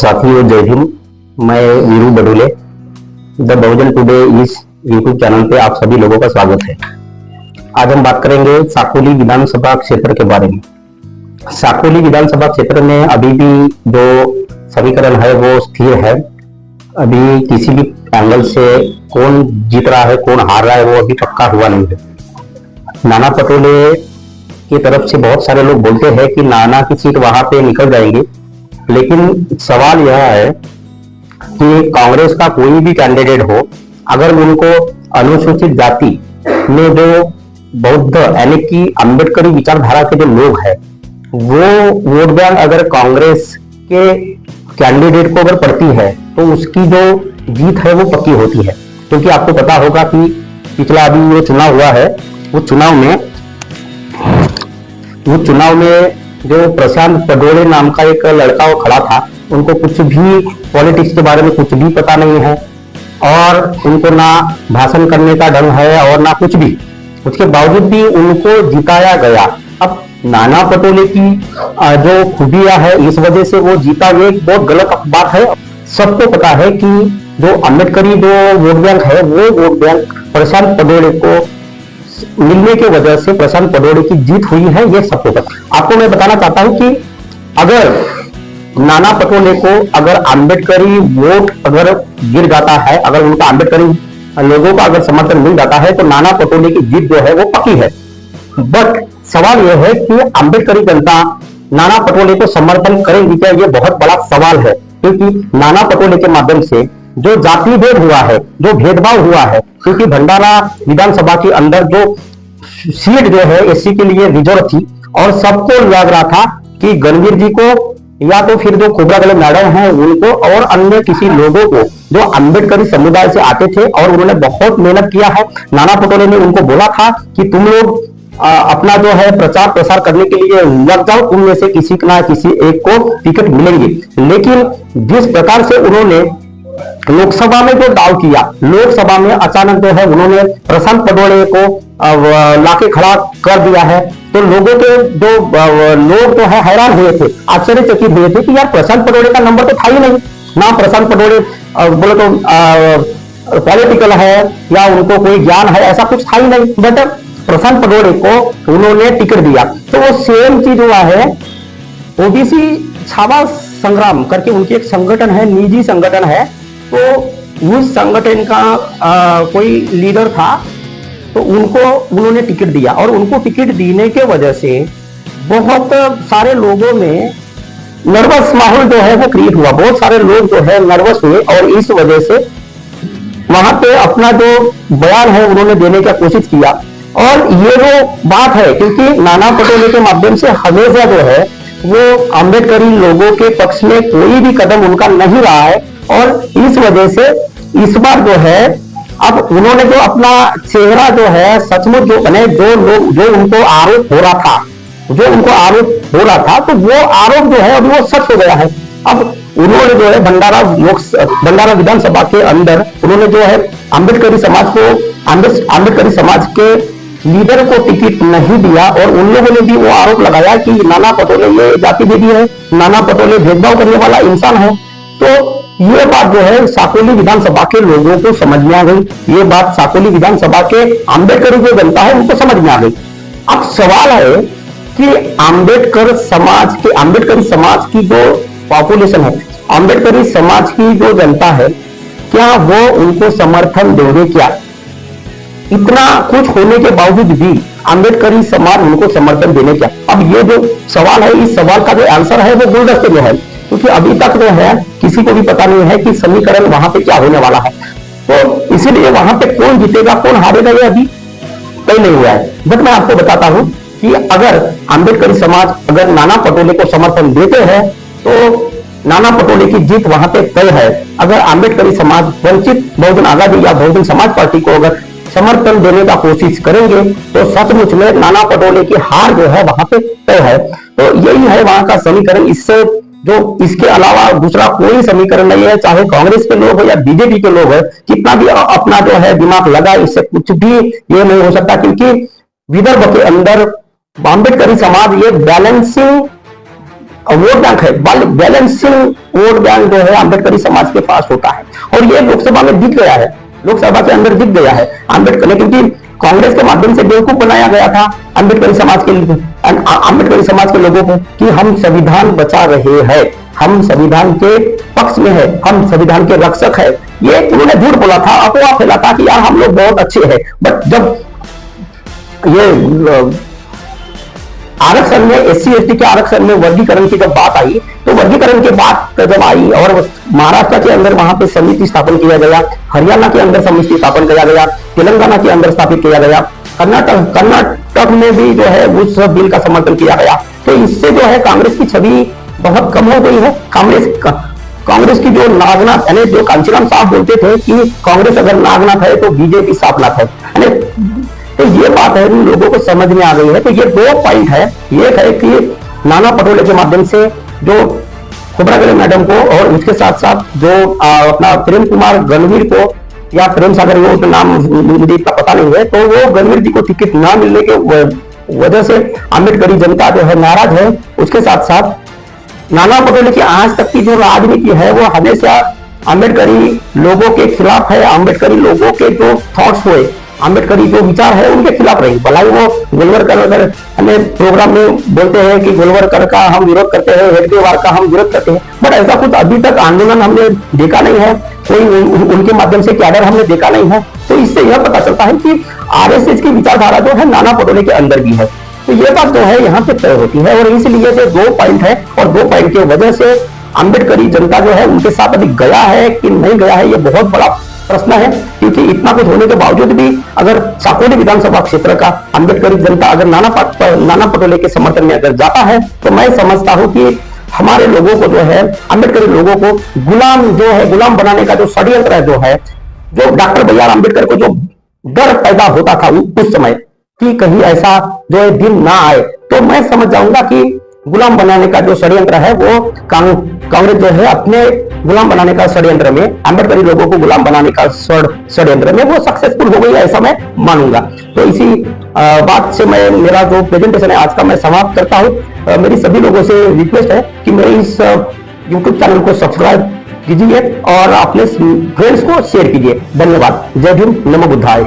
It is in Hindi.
साथियों जय हिंद। मैं Veeru Badole the Bahujan today इस यूट्यूब चैनल पे आप सभी लोगों का स्वागत है। आज हम बात करेंगे साकोली विधानसभा क्षेत्र के बारे में। साकोली विधानसभा क्षेत्र में अभी भी जो समीकरण है वो स्थिर है। अभी किसी भी एंगल से कौन जीत रहा है कौन हार रहा है वो अभी पक्का हुआ नहीं है। नाना पटोले की तरफ से बहुत सारे लोग बोलते हैं कि नाना की सीट वहां पे निकल जाएंगे, लेकिन सवाल यह है कि कांग्रेस का कोई भी कैंडिडेट हो, अगर उनको अनुसूचित जाति में जो बौद्ध यानी कि अंबेडकरी विचारधारा के जो लोग हैं वो वोट बैंक अगर कांग्रेस के कैंडिडेट को अगर पड़ती है तो उसकी जो जीत है वो पक्की होती है। क्योंकि आपको पता होगा कि पिछला अभी जो चुनाव हुआ है वो चुनाव में जो प्रशांत पडोले नाम का एक लड़का वो खड़ा था, उनको कुछ भी पॉलिटिक्स के बारे में कुछ भी पता नहीं है और उनको ना भाषण करने का ढंग है और ना कुछ भी। उसके बावजूद भी उनको जिताया गया। अब नाना पटोले की जो खूबियां है इस वजह से वो जीता, ये बहुत गलत बात है। सबको पता है कि जो अम्बेडकरी जो वोट बैंक है वो वोट बैंक प्रशांत पडोले को मिलने की वजह से प्रशांत पडोले की जीत हुई है, ये सबको पता। आपको मैं बताना चाहता हूं कि अगर नाना पटोले को अगर अम्बेडकरी वोट अगर गिर जाता है, अगर उनका अम्बेडकरी लोगों का अगर समर्थन मिल जाता है तो नाना पटोले की जीत जो है वो पक्की है। बट सवाल यह है कि अम्बेडकरी जनता नाना पटोले को समर्थन करेंगी क्या, ये बहुत बड़ा सवाल है। क्योंकि नाना पटोले के माध्यम से जो जाति भेद हुआ है, जो भेदभाव हुआ है, क्योंकि भंडारा विधानसभा के अंदर जो सीट जो है एससी के लिए रिजर्व थी और सबको लग रहा था कि गणवीर जी को या तो फिर जो खोबरागढ़ मैडम है उनको और अन्य किसी लोगों को जो अम्बेडकरी समुदाय से आते थे और उन्होंने बहुत मेहनत किया है। नाना पटोले ने उनको बोला था कि तुम लोग अपना जो है प्रचार प्रसार करने के लिए लग जाओ, तुम में से किसी ना किसी एक को टिकट मिलेंगे। लेकिन जिस प्रकार से उन्होंने लोकसभा में जो दाव किया, लोकसभा में अचानक जो है उन्होंने प्रशांत पडोले को लाके खड़ा कर दिया है, तो लोगों के जो लोग जो है हैरान हुए थे, आश्चर्यचकित हुए थे कि यार प्रशांत पडोले का नंबर तो था ही नहीं ना। प्रशांत पडोले बोले तो पॉलिटिकल है या उनको कोई ज्ञान है, ऐसा कुछ था ही नहीं। बट प्रशांत पडोले को उन्होंने टिकट दिया। तो वो सेम चीज हुआ है ओबीसी छावा संग्राम करके उनकी एक संगठन है, निजी संगठन है, तो उस संगठन का कोई लीडर था, तो उनको उन्होंने टिकट दिया और उनको टिकट देने के वजह से बहुत सारे लोगों में नर्वस माहौल जो है वो क्रिएट हुआ। बहुत सारे लोग जो है नर्वस हुए और इस वजह से वहां पे अपना जो बयान है उन्होंने देने का कोशिश किया। और ये जो बात है, क्योंकि नाना पटोले के माध्यम से हमेशा जो है वो अम्बेडकरी लोगों के पक्ष में कोई भी कदम उनका नहीं रहा है और इस वजह से इस बार जो है अब उन्होंने जो अपना चेहरा जो है सचमुच जो लोग जो उनको आरोप हो रहा था तो वो आरोप जो है अभी वो सच हो गया है। अब उन्होंने जो है भंडारा विधानसभा के अंदर उन्होंने जो है अम्बेडकरी समाज के लीडर को टिकट नहीं दिया और उन लोगों ने भी वो आरोप लगाया कि नाना पटोले ये जाति भेदी है, नाना पटोले भेदभाव करने वाला इंसान है। तो ये बात जो है साकोली विधानसभा के लोगों को समझ में आ गई। ये बात साकोली विधानसभा के अम्बेडकरी जो जनता है उनको समझ में आ गई। अब सवाल है कि अम्बेडकरी समाज की जो पॉपुलेशन है, अम्बेडकरी समाज की जो जनता है, क्या वो उनको समर्थन देंगे क्या? इतना कुछ होने के बावजूद भी अम्बेडकरी समाज उनको समर्थन देने क्या? अब ये जो सवाल है, इस सवाल का जो आंसर है वो गुलदस्ते में है, क्योंकि अभी तक जो है किसी को भी पता नहीं है कि समीकरण वहां पे क्या होने वाला है। तो इसीलिए वहां पे कौन जीतेगा कौन हारेगा ये अभी तय नहीं हुआ है। बट मैं आपको बताता हूं कि अगर अम्बेडकरी समाज अगर नाना पटोले को समर्थन देते हैं तो नाना पटोले की जीत वहां पे तय है। अगर अम्बेडकरी समाज वंचित बहुजन आजादी या बहुजन समाज पार्टी को अगर समर्थन देने का कोशिश करेंगे तो सचमुच में नाना पटोले की हार जो है वहां पे तय है। तो यही है वहां का समीकरण। इससे जो इसके अलावा दूसरा कोई समीकरण नहीं है। चाहे कांग्रेस के लोग हो या बीजेपी के लोग है, कितना भी अपना जो है दिमाग लगा, इससे कुछ भी ये नहीं हो सकता। क्योंकि विदर्भ के अंदर अम्बेडकरी समाज ये बैलेंसिंग वोट बैंक है, बैलेंसिंग वोट बैंक जो है अम्बेडकरी समाज के पास होता है। और ये लोकसभा में दिख गया है, लोकसभा के अंदर दिख गया है अम्बेडकर ने, क्योंकि कांग्रेस के माध्यम से बेवकूफ बनाया गया था अम्बेडकरी समाज के लोगों को कि हम संविधान बचा रहे हैं, हम संविधान के पक्ष में है, हम संविधान के रक्षक है। ये उन्होंने झूठ बोला था, अफवाह फैला था कि यार हम लोग बहुत अच्छे हैं। बट जब ये आरक्षण में SC ST के आरक्षण में वर्गीकरण की जब बात आई, तो वर्गीकरण की बात जब आई और महाराष्ट्र के अंदर वहां पे समिति स्थापन किया गया, हरियाणा के अंदर समिति स्थापन किया गया, तेलंगाना के अंदर स्थापित किया गया, कर्नाटक में भी जो है उस बिल का समर्थन किया गया। तो इससे जो है कांग्रेस की छवि बहुत कम हो गई है। कांग्रेस की जो नागनाथ, यानी जो कांचीराम साहब बोलते थे कि कांग्रेस अगर नागनाथ है तो बीजेपी सापनाथ है, तो ये बात है लोगों को समझ में आ गई है। तो ये 2 पॉइंट है, एक है कि नाना पटोले के माध्यम से जो खोब्रागड़े मैडम को और उसके साथ साथ जो अपना प्रेम कुमार गणवीर को या प्रेम सागर वो नाम मुझे इतना पता नहीं है, तो वो गणवीर जी को टिकट ना मिलने के वजह से अम्बेडकरी जनता जो है नाराज है। उसके साथ साथ नाना पटोले की आज तक की जो राजनीति है वो हमेशा अम्बेडकरी लोगों के खिलाफ है, अम्बेडकरी लोगों के जो थॉट्स हुए, अम्बेडकरी जो विचार है उनके खिलाफ रही। भला ही वो गोलवरकर हमें प्रोग्राम में बोलते हैं कि गोलवरकर का हम विरोध करते हैं, हेडगेवार का हम विरोध करते हैं, बट ऐसा कुछ अभी तक आंदोलन हमने देखा नहीं है, कोई उनके माध्यम से कैडर हमने देखा नहीं है। तो इससे यह पता चलता है कि RSS की विचारधारा जो है नाना पटोले के अंदर भी है। तो ये बात जो है यहाँ पे तय होती है और इसलिए जो 2 पॉइंट है और 2 पॉइंट की वजह से अम्बेडकरी जनता जो है उनके साथ अभी गया है कि नहीं गया है, ये बहुत बड़ा प्रश्न है। क्योंकि इतना कुछ होने के बावजूद भी अगर साकोली विधानसभा क्षेत्र का अम्बेडकरी जनता अगर नाना पटोले के समर्थन में अगर जाता है, तो मैं समझता हूं कि हमारे लोगों को जो है, अम्बेडकरी लोगों को गुलाम बनाने का जो षड्यंत्र है, जो डॉक्टर बी आर अम्बेडकर को जो डर पैदा होता था उस समय कि कहीं ऐसा जो दिन ना आए, तो मैं समझ जाऊंगा कि गुलाम बनाने का जो षड्यंत्र है वो कांग्रेस जो है अपने गुलाम बनाने का षड्यंत्र में, अम्बेडकरी लोगों को गुलाम बनाने का षड्यंत्र में वो सक्सेसफुल हो गई, ऐसा मैं मानूंगा। तो इसी बात से मैं मेरा जो प्रेजेंटेशन है आज का मैं समाप्त करता हूं। मेरी सभी लोगों से रिक्वेस्ट है कि मेरे इस YouTube चैनल को सब्सक्राइब कीजिए और अपने फ्रेंड्स को शेयर कीजिए। धन्यवाद। जय भीम, नमो बुद्धाय।